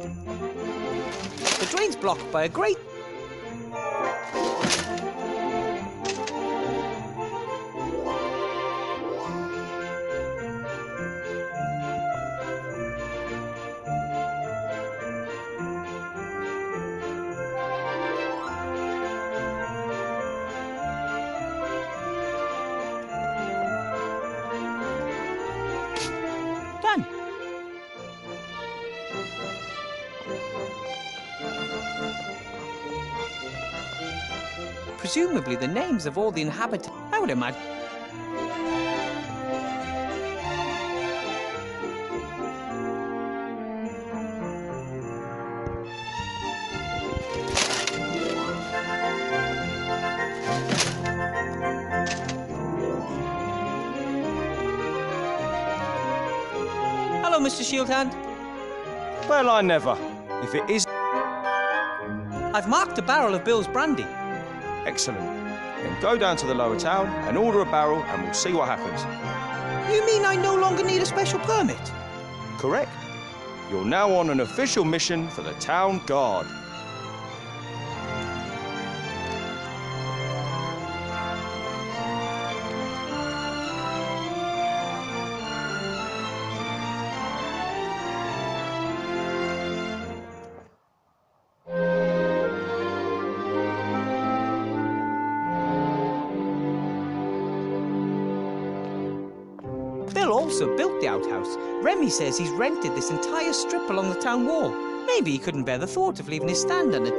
The drain's blocked by a grate. Done. Presumably the names of all the inhabitants. I would imagine. Hello, Mr. Shieldhand. Well, I never. If it is... I've marked a barrel of Bill's brandy. Excellent. Then go down to the lower town and order a barrel and we'll see what happens. You mean I no longer need a special permit? Correct. You're now on an official mission for the town guard. Bill also built the outhouse. Remy says he's rented this entire strip along the town wall. Maybe he couldn't bear the thought of leaving his stand on it.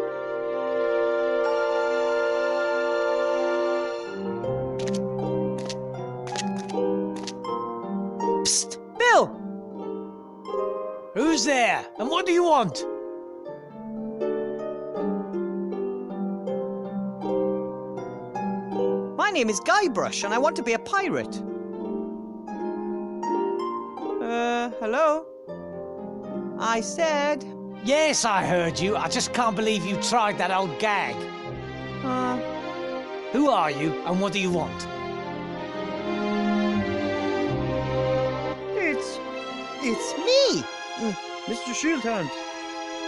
Psst! Bill! Who's there? And what do you want? My name is Guybrush and I want to be a pirate. Hello? I said... Yes, I heard you. I just can't believe you tried that old gag. Who are you and what do you want? It's me! Mr. Shieldhand,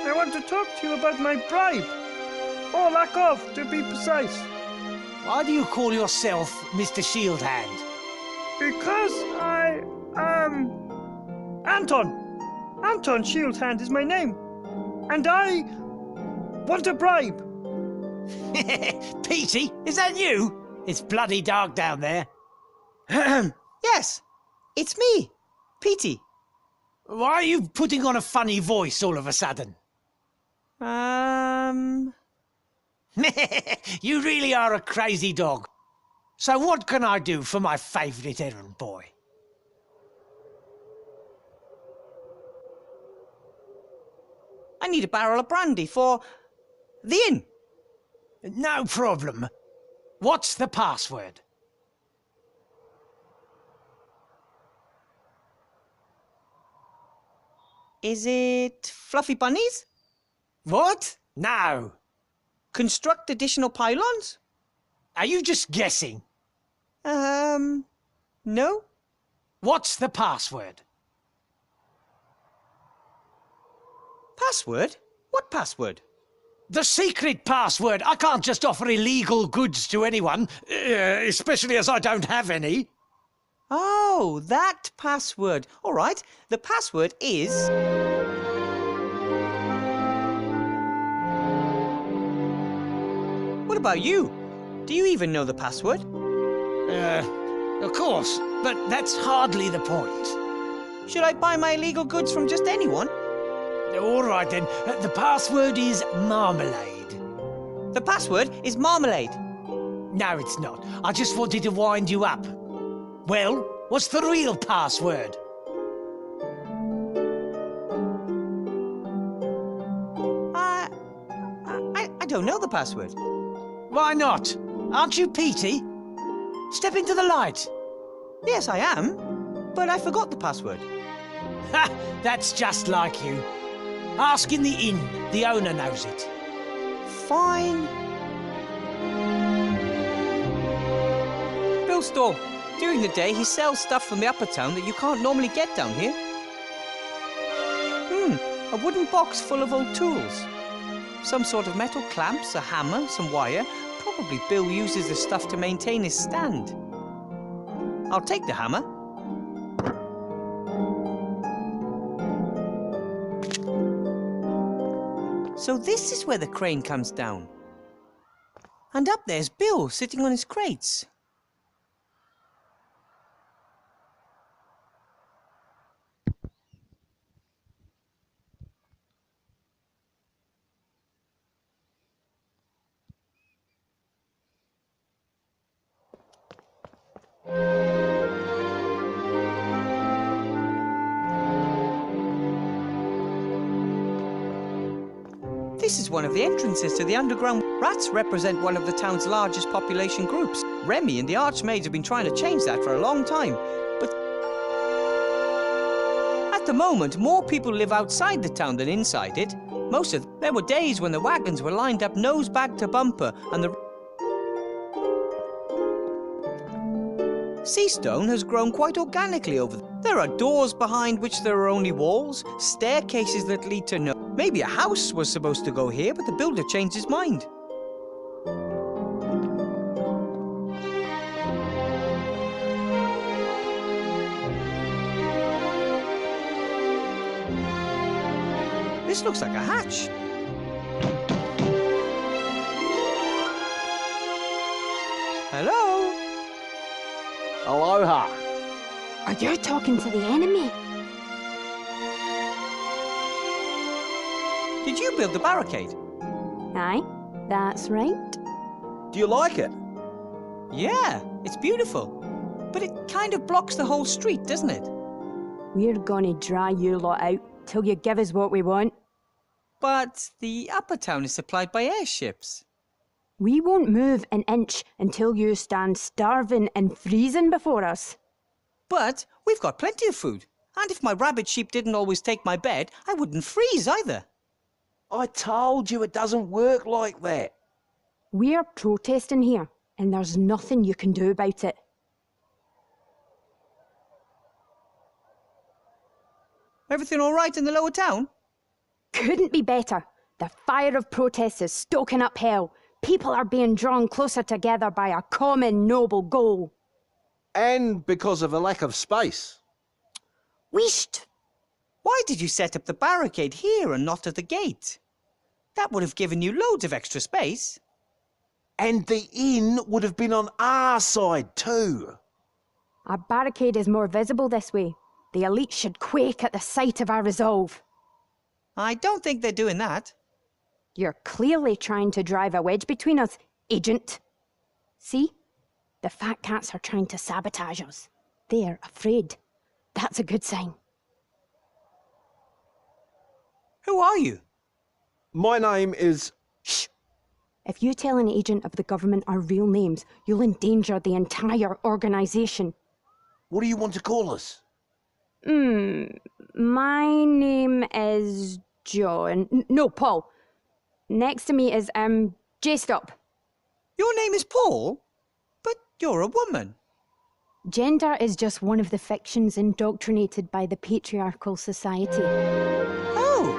I want to talk to you about my bribe. Or lack of, to be precise. Why do you call yourself Mr. Shieldhand? Because I am... Anton! Anton Shieldhand is my name. And I want a bribe. Petey, is that you? It's bloody dark down there. Yes, it's me, Petey. Why are you putting on a funny voice all of a sudden? You really are a crazy dog. So what can I do for my favourite errand boy? I need a barrel of brandy for the inn. No problem. What's the password? Is it fluffy bunnies? What? No. Construct additional pylons? Are you just guessing? No. What's the password? Password? What password? The secret password. I can't just offer illegal goods to anyone, especially as I don't have any. Oh, that password. All right, the password is... What about you? Do you even know the password? Of course, but that's hardly the point. Should I buy my illegal goods from just anyone? All right, then. The password is marmalade. The password is marmalade. No, it's not. I just wanted to wind you up. Well, what's the real password? I don't know the password. Why not? Aren't you Petey? Step into the light. Yes, I am, but I forgot the password. Ha! That's just like you. Ask in the inn. The owner knows it. Fine. Bill's store. During the day, he sells stuff from the upper town that you can't normally get down here. A wooden box full of old tools. Some sort of metal clamps, a hammer, some wire. Probably Bill uses this stuff to maintain his stand. I'll take the hammer. So this is where the crane comes down. And up there's Bill sitting on his crates. This is one of the entrances to the underground. Rats represent one of the town's largest population groups. Remy and the Archmaids have been trying to change that for a long time, but at the moment, more people live outside the town than inside it. There were days when the wagons were lined up nose bag to bumper, and the Seastone has grown quite organically over there. There are doors behind which there are only walls, staircases that lead to no. Maybe a house was supposed to go here, but the builder changed his mind. This looks like a hatch. Hello? Aloha. Are you talking to the enemy? Did you build the barricade? Aye, that's right. Do you like it? Yeah, it's beautiful. But it kind of blocks the whole street, doesn't it? We're gonna dry you lot out till you give us what we want. But the upper town is supplied by airships. We won't move an inch until you stand starving and freezing before us. But we've got plenty of food. And if my rabbit sheep didn't always take my bed, I wouldn't freeze either. I told you it doesn't work like that. We're protesting here, and there's nothing you can do about it. Everything all right in the lower town? Couldn't be better. The fire of protest is stoking up hell. People are being drawn closer together by a common noble goal. And because of a lack of space. Wheesht! Why did you set up the barricade here and not at the gate? That would have given you loads of extra space. And the inn would have been on our side too. Our barricade is more visible this way. The elite should quake at the sight of our resolve. I don't think they're doing that. You're clearly trying to drive a wedge between us, Agent. See? The fat cats are trying to sabotage us. They're afraid. That's a good sign. Who are you? My name is... Shh! If you tell an agent of the government our real names, you'll endanger the entire organisation. What do you want to call us? My name is John. No, Paul. Next to me is, J-Stop. Your name is Paul? But you're a woman. Gender is just one of the fictions indoctrinated by the patriarchal society. Oh,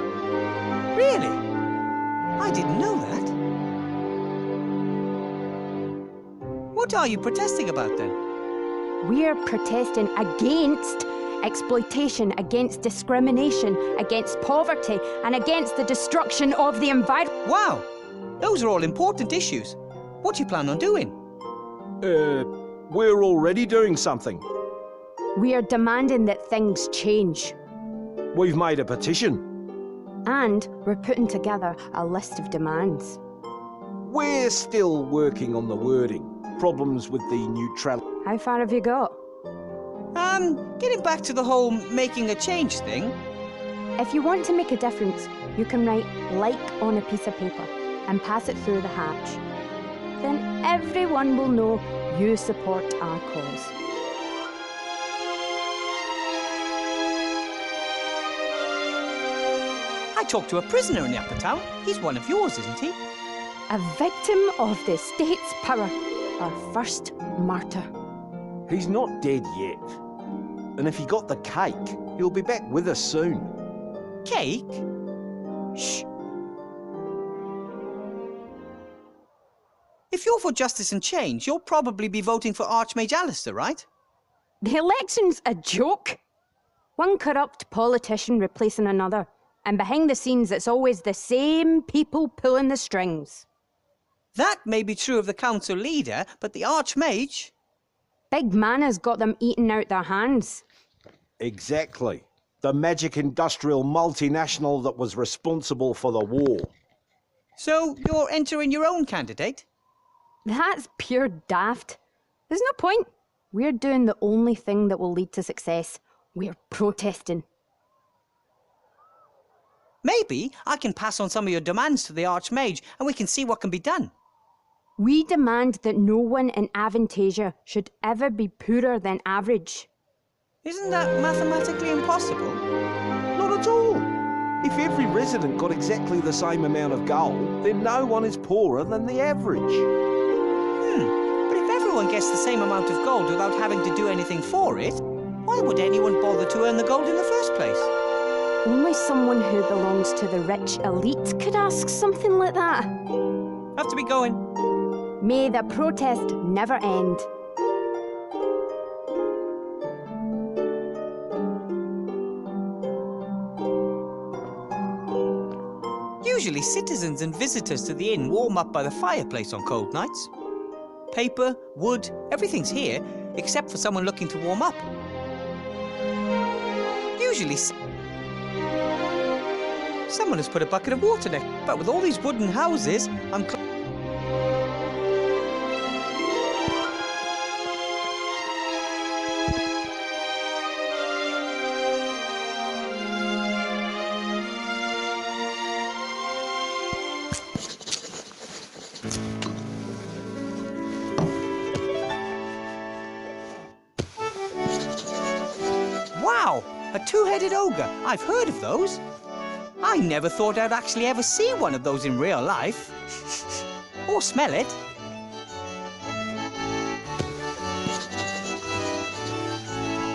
really? I didn't know that. What are you protesting about then? We're protesting against exploitation, against discrimination, against poverty, and against the destruction of the environment. Wow, those are all important issues. What do you plan on doing? We're already doing something. We are demanding that things change. We've made a petition. And we're putting together a list of demands. We're still working on the wording. Problems with the neutrality. How far have you got? Getting back to the whole making a change thing. If you want to make a difference, you can write "like" on a piece of paper and pass it through the hatch. Then everyone will know you support our cause. I talked to a prisoner in the upper town. He's one of yours, isn't he? A victim of the state's power. Our first martyr. He's not dead yet. And if he got the cake, he'll be back with us soon. Cake? Shh. If you're for justice and change, you'll probably be voting for Archmage Alistair, right? The election's a joke. One corrupt politician replacing another. And behind the scenes, it's always the same people pulling the strings. That may be true of the council leader, but the Archmage... Big Mana's got them eating out their hands. Exactly. The magic industrial multinational that was responsible for the war. So you're entering your own candidate? That's pure daft. There's no point. We're doing the only thing that will lead to success. We're protesting. Maybe I can pass on some of your demands to the Archmage and we can see what can be done. We demand that no one in Aventazii should ever be poorer than average. Isn't that mathematically impossible? Not at all. If every resident got exactly the same amount of gold, then no one is poorer than the average. But if everyone gets the same amount of gold without having to do anything for it, why would anyone bother to earn the gold in the first place? Only someone who belongs to the rich elite could ask something like that. Have to be going. May the protest never end. Usually citizens and visitors to the inn warm up by the fireplace on cold nights. Paper, wood, everything's here, except for someone looking to warm up. Usually someone has put a bucket of water there, but with all these wooden houses, I'm Wow! A two-headed ogre. I've heard of those. I never thought I'd actually ever see one of those in real life. Or smell it.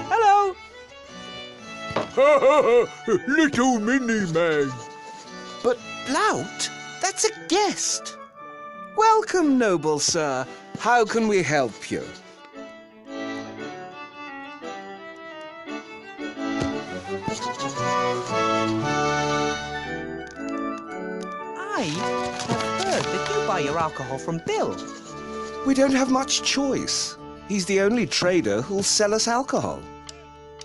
Hello! Little mini-man. But Blout, that's a guest. Welcome, noble sir. How can we help you? I have heard that you buy your alcohol from Bill. We don't have much choice. He's the only trader who'll sell us alcohol.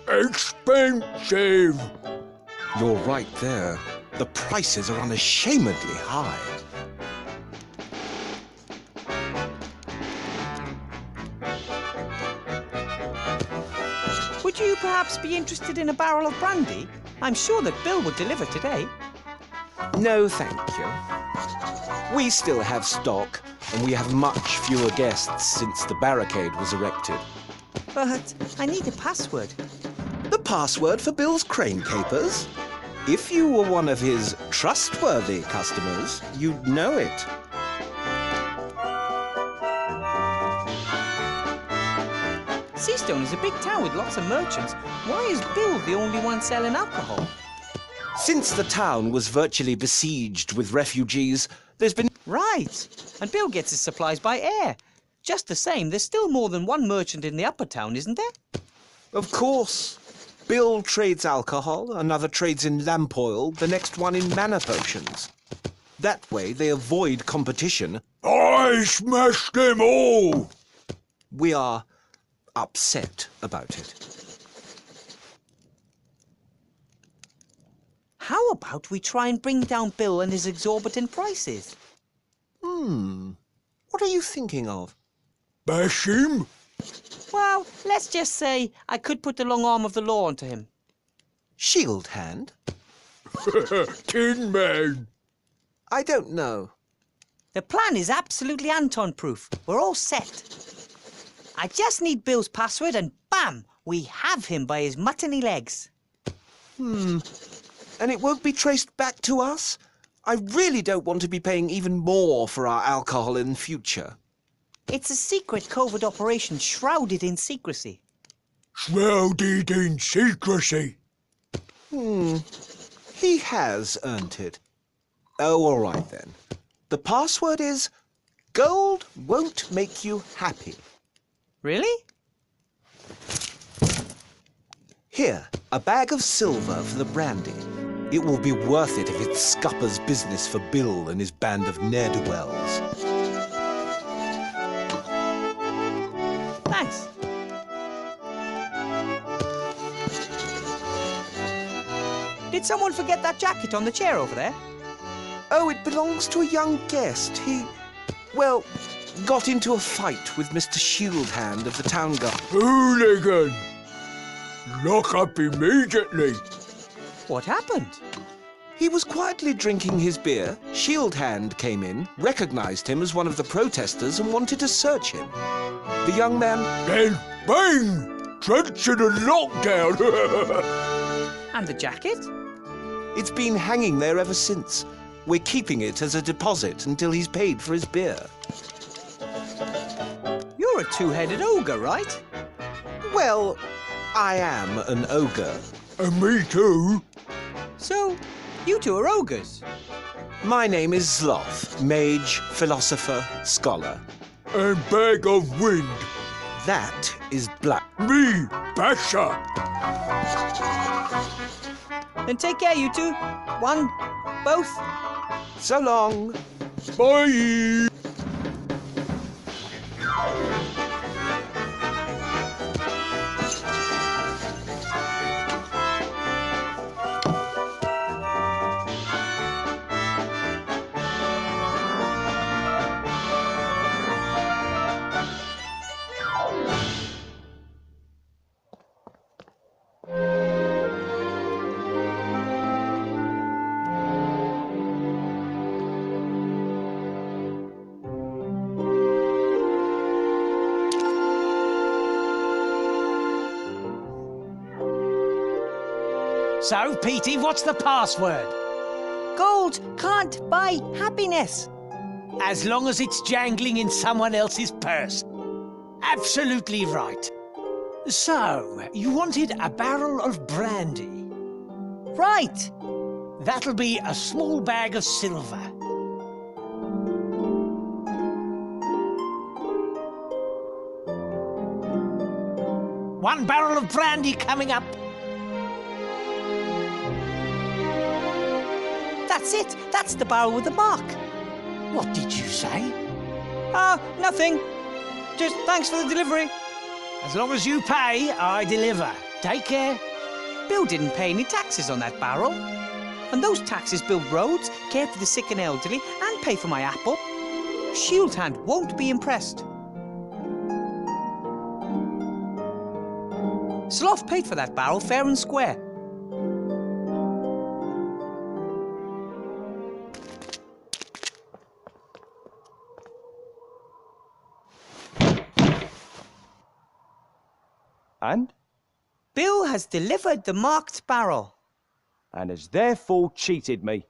Expensive. You're right there. The prices are unashamedly high. Would you perhaps be interested in a barrel of brandy? I'm sure that Bill would deliver today. No, thank you. We still have stock, and we have much fewer guests since the barricade was erected. But I need a password. The password for Bill's crane capers? If you were one of his trustworthy customers, you'd know it. Seastone is a big town with lots of merchants. Why is Bill the only one selling alcohol? Since the town was virtually besieged with refugees, there's been... Right. And Bill gets his supplies by air. Just the same, there's still more than one merchant in the upper town, isn't there? Of course. Bill trades alcohol, another trades in lamp oil, the next one in mana potions. That way they avoid competition. I smashed them all. We are upset about it. How about we try and bring down Bill and his exorbitant prices? What are you thinking of? Bash him? Well, let's just say I could put the long arm of the law onto him. Shield hand? Tin Man. I don't know. The plan is absolutely Anton-proof. We're all set. I just need Bill's password and bam! We have him by his muttony legs. And it won't be traced back to us? I really don't want to be paying even more for our alcohol in future. It's a secret covert operation shrouded in secrecy. Shrouded in secrecy. He has earned it. Oh, all right then. The password is gold won't make you happy. Really? Here, a bag of silver for the brandy. It will be worth it if it's scupper's business for Bill and his band of ne'er-do-wells. Thanks. Did someone forget that jacket on the chair over there? Oh, it belongs to a young guest. He, well, got into a fight with Mr. Shieldhand of the town guard. Hooligan! Lock up immediately. What happened? He was quietly drinking his beer. Shieldhand came in, recognized him as one of the protesters and wanted to search him. The young man... Then bang! Trench in a lockdown. And the jacket? It's been hanging there ever since. We're keeping it as a deposit until he's paid for his beer. You're a two-headed ogre, right? Well, I am an ogre. And me too. So, you two are ogres. My name is Sloth, mage, philosopher, scholar. And bag of wind. That is Black. Me, Basher. Then take care, you two. One, both. So long. Bye. So, Petey, what's the password? Gold can't buy happiness. As long as it's jangling in someone else's purse. Absolutely right. So, you wanted a barrel of brandy. Right. That'll be a small bag of silver. One barrel of brandy coming up. That's it. That's the barrel with the mark. What did you say? Nothing. Just thanks for the delivery. As long as you pay, I deliver. Take care. Bill didn't pay any taxes on that barrel. And those taxes build roads, care for the sick and elderly, and pay for my apple. Shieldhand won't be impressed. Sloth paid for that barrel fair and square. And? Bill has delivered the marked barrel. And has therefore cheated me.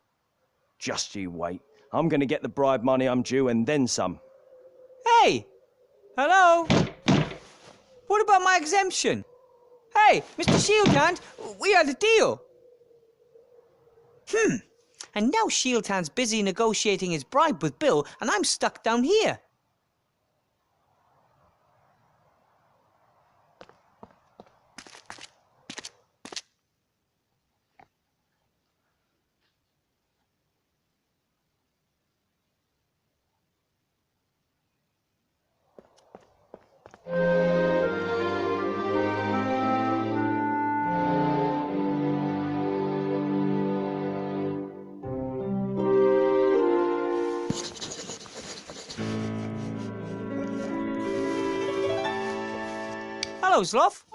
Just you wait. I'm going to get the bribe money I'm due and then some. Hey! Hello? What about my exemption? Hey, Mr. Shieldhand, we had a deal. And now Shieldhand's busy negotiating his bribe with Bill, and I'm stuck down here. Hello, Sloth.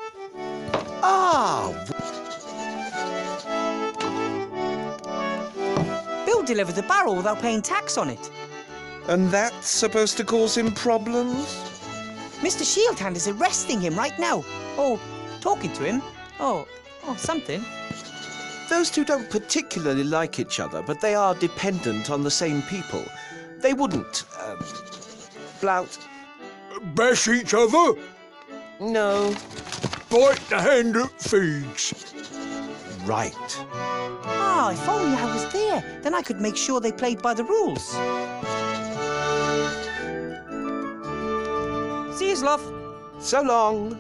Bill delivered the barrel without paying tax on it. And that's supposed to cause him problems? Mr. Shieldhand is arresting him right now. Oh, talking to him. Oh, something. Those two don't particularly like each other, but they are dependent on the same people. They wouldn't, blout. Bash each other? No. Bite the hand that feeds. right. Ah, if only I was there, then I could make sure they played by the rules. See you, Sloth. So long.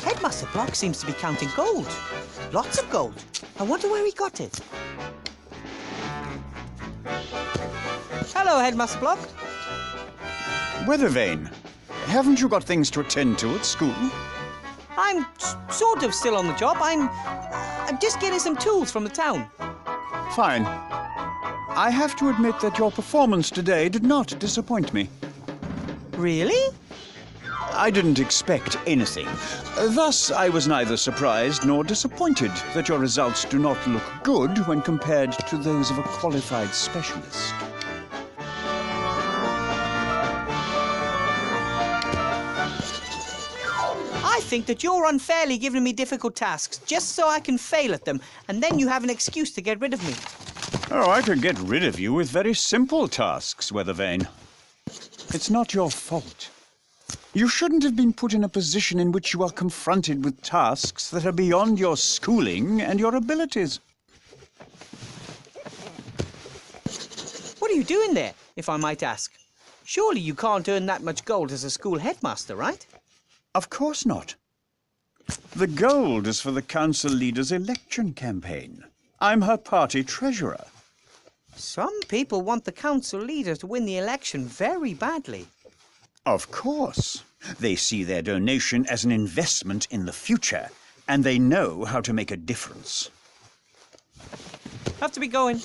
Headmaster Block seems to be counting gold. Lots of gold. I wonder where he got it. Hello, Headmaster Block. Weathervane, haven't you got things to attend to at school? I'm sort of still on the job. I'm just getting some tools from the town. Fine. I have to admit that your performance today did not disappoint me. Really? I didn't expect anything. Thus, I was neither surprised nor disappointed that your results do not look good when compared to those of a qualified specialist. I think that you're unfairly giving me difficult tasks just so I can fail at them, and then you have an excuse to get rid of me. Oh, I could get rid of you with very simple tasks, Weathervane. It's not your fault. You shouldn't have been put in a position in which you are confronted with tasks that are beyond your schooling and your abilities. What are you doing there, if I might ask? Surely you can't earn that much gold as a school headmaster, right? Of course not. The gold is for the council leader's election campaign. I'm her party treasurer. Some people want the council leader to win the election very badly. Of course. They see their donation as an investment in the future, and they know how to make a difference. Have to be going.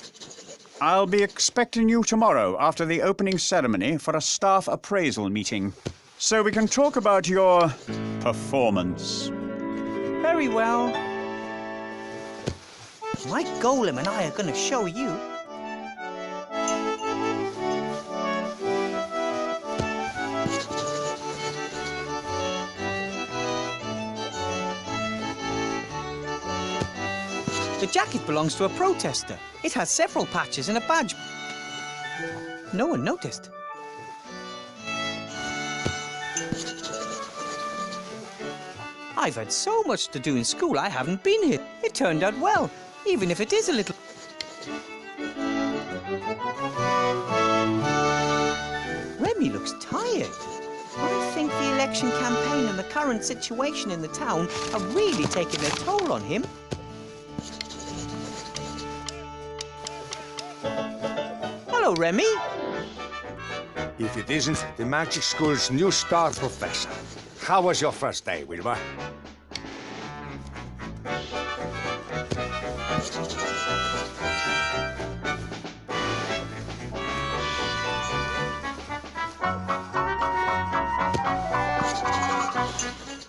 I'll be expecting you tomorrow after the opening ceremony for a staff appraisal meeting, so we can talk about your performance. Very well. My golem and I are going to show you. The jacket belongs to a protester. It has several patches and a badge. No one noticed. I've had so much to do in school I haven't been here. It turned out well, even if it is a little... Remy looks tired. I think the election campaign and the current situation in the town are really taking their toll on him. Hello, Remy. If it isn't the magic school's new star professor. How was your first day, Wilbur?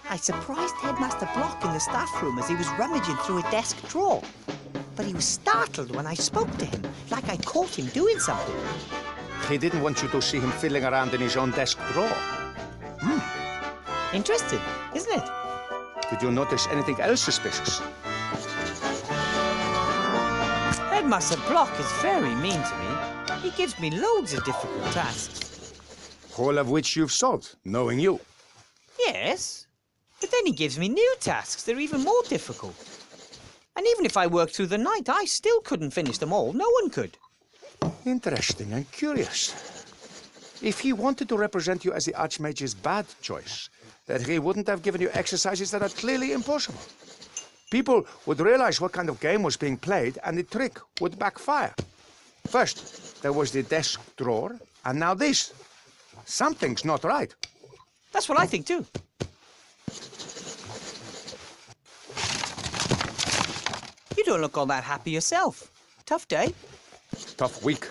I surprised Headmaster Block in the staff room as he was rummaging through a desk drawer. But he was startled when I spoke to him, like I caught him doing something. He didn't want you to see him fiddling around in his own desk drawer. Interesting, isn't it? Did you notice anything else suspicious? Headmaster Block is very mean to me. He gives me loads of difficult tasks. All of which you've solved, knowing you. Yes, but then he gives me new tasks that are even more difficult. And even if I worked through the night, I still couldn't finish them all. No one could. Interesting and curious. If he wanted to represent you as the Archmage's bad choice, that he wouldn't have given you exercises that are clearly impossible. People would realize what kind of game was being played, and the trick would backfire. First, there was the desk drawer, and now this. Something's not right. That's what I think too. You don't look all that happy yourself. Tough day. Tough week.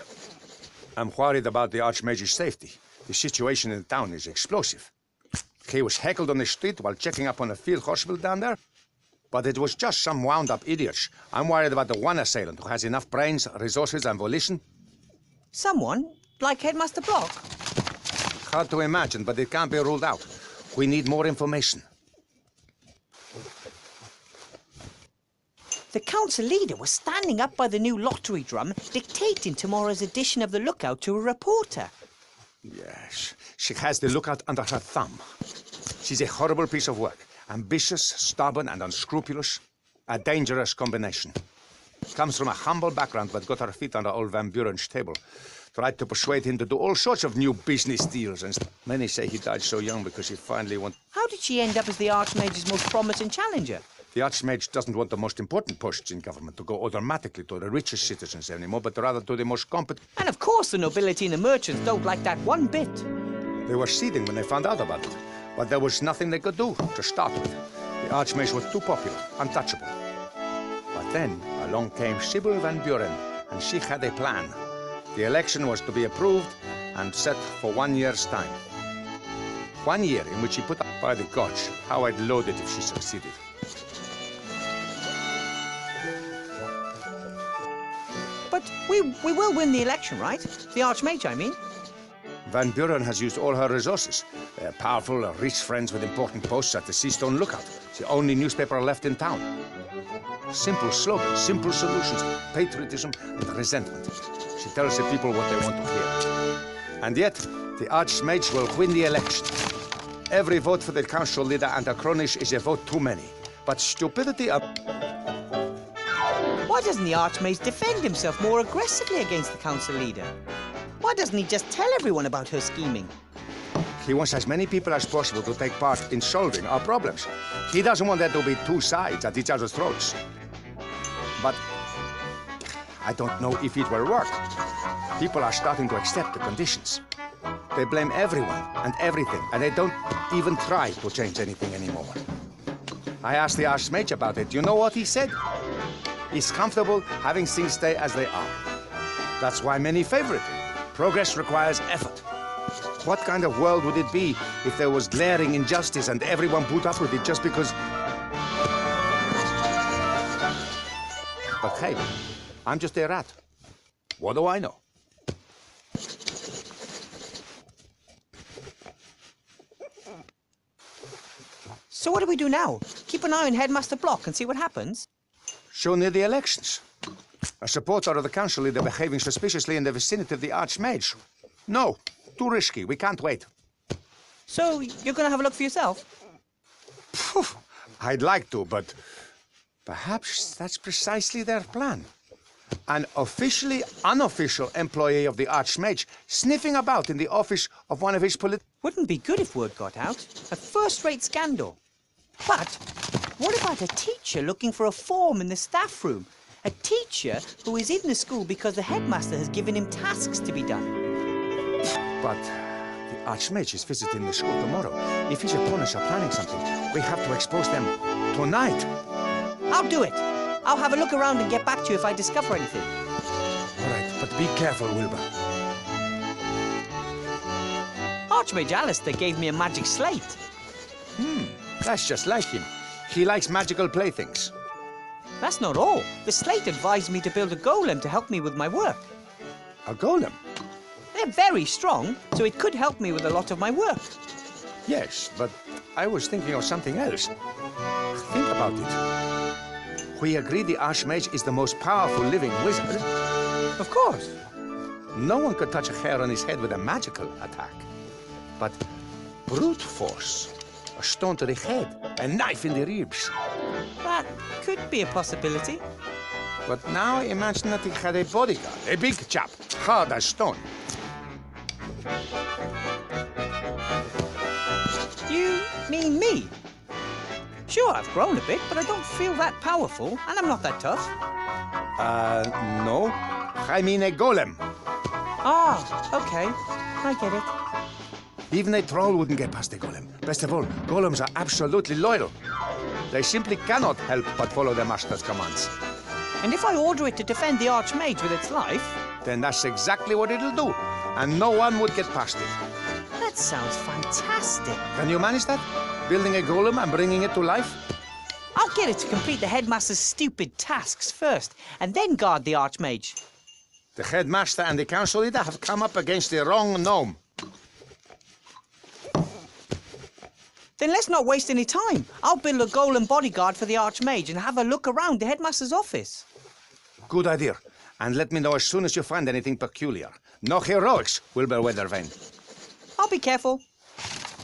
I'm worried about the Archmage's safety. The situation in the town is explosive. He was heckled on the street while checking up on a field hospital down there. But it was just some wound-up idiots. I'm worried about the one assailant who has enough brains, resources, and volition. Someone like Headmaster Block? Hard to imagine, but it can't be ruled out. We need more information. The council leader was standing up by the new lottery drum, dictating tomorrow's edition of The Lookout to a reporter. Yes. she has the lookout under her thumb. She's a horrible piece of work. Ambitious, stubborn, and unscrupulous. A dangerous combination. Comes from a humble background, but got her feet under old Van Buren's table. Tried to persuade him to do all sorts of new business deals, and many say he died so young because he finally wanted... How did she end up as the Archmage's most promising challenger? The Archmage doesn't want the most important posts in government to go automatically to the richest citizens anymore, but rather to the most competent... And of course the nobility and the merchants don't like that one bit. They were seething when they found out about it, but there was nothing they could do to start with. The Archmage was too popular, untouchable. But then along came Sybil Van Buren, and she had a plan. The election was to be approved and set for 1 year's time. 1 year in which she put up... By the gods, how I'd load it if she succeeded. But we will win the election, right? The Archmage, I mean. Van Buren has used all her resources. They're powerful, rich friends with important posts at the Seastone Lookout. It's the only newspaper left in town. Simple slogans, simple solutions, patriotism and resentment. She tells the people what they want to hear. And yet, the Archmage will win the election. Every vote for the council leader and her cronies is a vote too many. But stupidity... Why doesn't the Archmage defend himself more aggressively against the council leader? Why doesn't he just tell everyone about her scheming? He wants as many people as possible to take part in solving our problems. He doesn't want there to be two sides at each other's throats. But I don't know if it will work. People are starting to accept the conditions. They blame everyone and everything, and they don't even try to change anything anymore. I asked the Archmage about it. You know what he said? He's comfortable having things stay as they are. That's why many favor it. Progress requires effort. What kind of world would it be if there was glaring injustice and everyone put up with it just because... But hey, I'm just a rat. What do I know? So what do we do now? Keep an eye on Headmaster Block and see what happens? So near the elections. A supporter of the council leader behaving suspiciously in the vicinity of the Archmage. No, too risky. We can't wait. So you're going to have a look for yourself? Phew, I'd like to, but perhaps that's precisely their plan. An officially unofficial employee of the Archmage sniffing about in the office of one of his Wouldn't be good if word got out. A first-rate scandal. But what about a teacher looking for a form in the staff room? A teacher who is in the school because the headmaster has given him tasks to be done. But the Archmage is visiting the school tomorrow. If his opponents are planning something, we have to expose them tonight. I'll do it. I'll have a look around and get back to you if I discover anything. All right, but be careful, Wilbur. Archmage Alistair gave me a magic slate. That's just like him. He likes magical playthings. That's not all. The slate advised me to build a golem to help me with my work. A golem? They're very strong, so it could help me with a lot of my work. Yes, but I was thinking of something else. Think about it. We agree the Archmage is the most powerful living wizard. Of course. No one could touch a hair on his head with a magical attack. But brute force, a stone to the head, a knife in the ribs. That could be a possibility. But now imagine that he had a bodyguard, a big chap, hard as stone. You mean me? Sure, I've grown a bit, but I don't feel that powerful, and I'm not that tough. No. I mean a golem. Ah, okay. I get it. Even a troll wouldn't get past a golem. Best of all, golems are absolutely loyal. They simply cannot help but follow their master's commands. And if I order it to defend the Archmage with its life... Then that's exactly what it'll do, and no one would get past it. That sounds fantastic. Can you manage that? Building a golem and bringing it to life? I'll get it to complete the headmaster's stupid tasks first, and then guard the Archmage. The headmaster and the council leader have come up against the wrong gnome. Then let's not waste any time. I'll build a golem bodyguard for the Archmage and have a look around the headmaster's office. Good idea. And let me know as soon as you find anything peculiar. No heroics, Wilbur Weathervane. I'll be careful.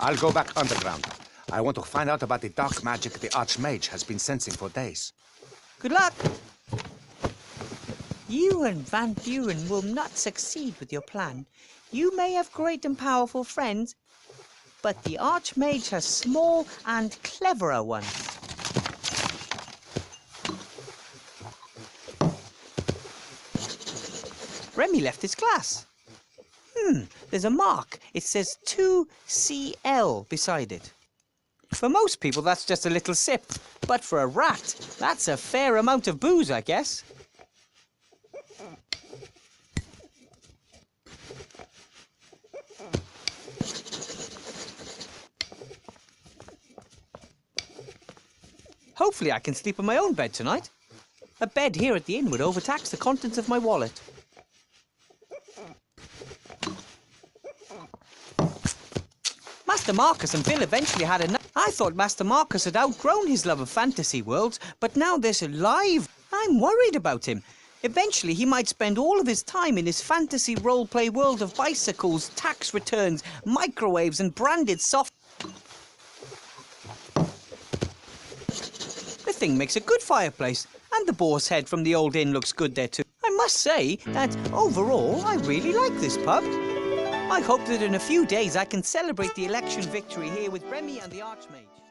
I'll go back underground. I want to find out about the dark magic the Archmage has been sensing for days. Good luck. You and Van Buren will not succeed with your plan. You may have great and powerful friends, but the Archmage has small and cleverer ones. Remy left his glass. There's a mark. It says 2CL beside it. For most people, that's just a little sip. But for a rat, that's a fair amount of booze, I guess. Hopefully I can sleep in my own bed tonight. A bed here at the inn would overtax the contents of my wallet. Master Marcus and Bill eventually had enough. I thought Master Marcus had outgrown his love of fantasy worlds, but now this live, I'm worried about him. Eventually he might spend all of his time in his fantasy roleplay world of bicycles, tax returns, microwaves and branded soft... The thing makes a good fireplace, and the boar's head from the old inn looks good there too. I must say that overall I really like this pub. I hope that in a few days I can celebrate the election victory here with Remy and the Archmage.